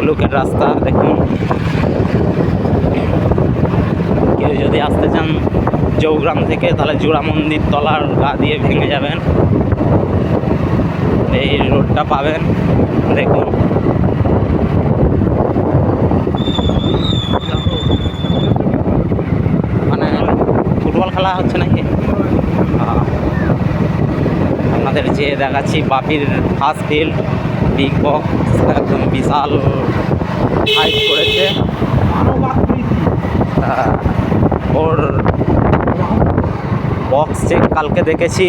ব্লকের রাস্তা দেখুন। কেউ যদি আসতে চান জৌগ্রাম থেকে তাহলে জোড়া মন্দির তলার গা দিয়ে ভেঙে যাবেন, এই রোডটা পাবেন। দেখুন মানে ফুটবল খেলা হচ্ছে নাকি। আপনাদের যে দেখাচ্ছি বাপির ফার্স্ট ফিল্ড, বিগ বক্স একদম বিশাল হাইট করেছে। ওর বক্স চেক কালকে দেখেছি,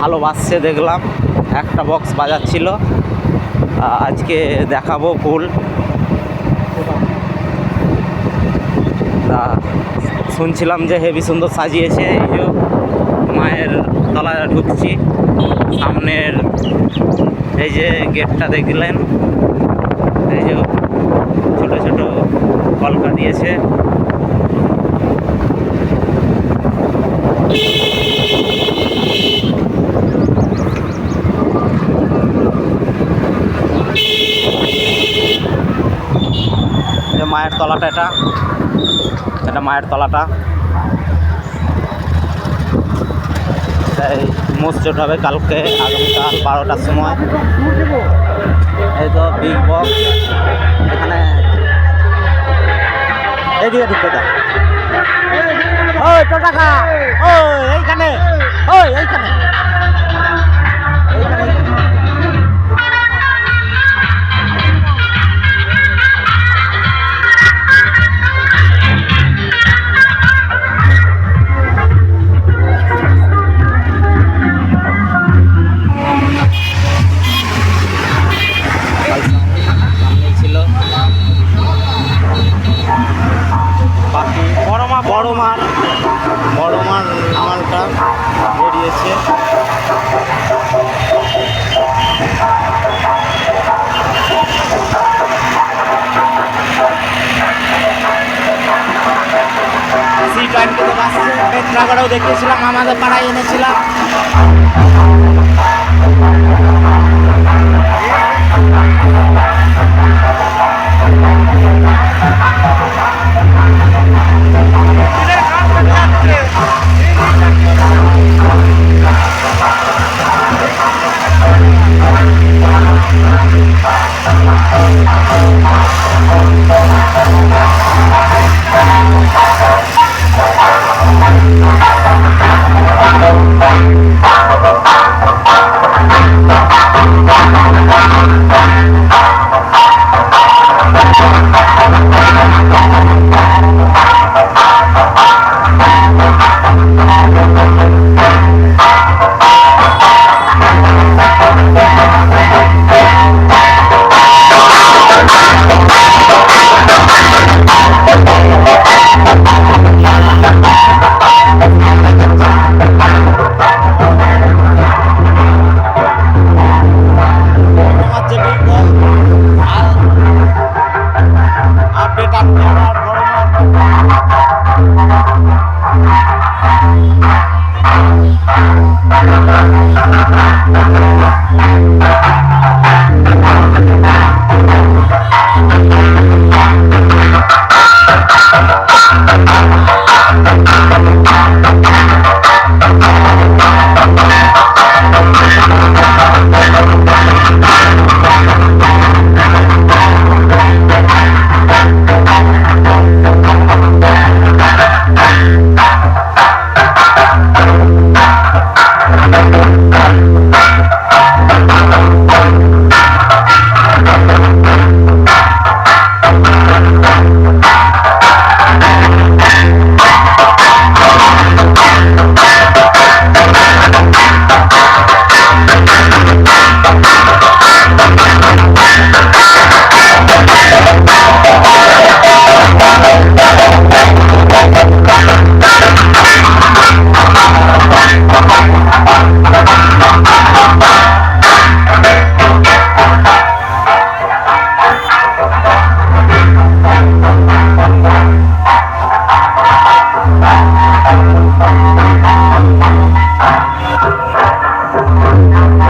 ভালো বাজছে দেখলাম, একটা বক্স বাজাচ্ছিল। আজকে দেখাবো ফুল। শুনছিলাম যে হেভি সুন্দর সাজিয়েছে। এই যে মায়ের তলায় ঢুকছি, সামনের এই যে গেটটা দেখলেন, এই যে ছোট ছোট কলকা দিয়েছে। মায়ের তলাটা, এটা মায়ের তলাটা। এই মসজিদ হবে কালকে, আগামীকাল 12টার সময়। এই তো বিগ বক্স, এখানে এদিকে ঢুকে দাও। ওই টাকা, ওই এইখানে, ওই এইখানে। বড় মালটা বেরিয়েছে। C20 তো আসছে, পেট্রাগড়েও দেখিয়েছিলাম, আমাদের পাড়ায় এনেছিলাম।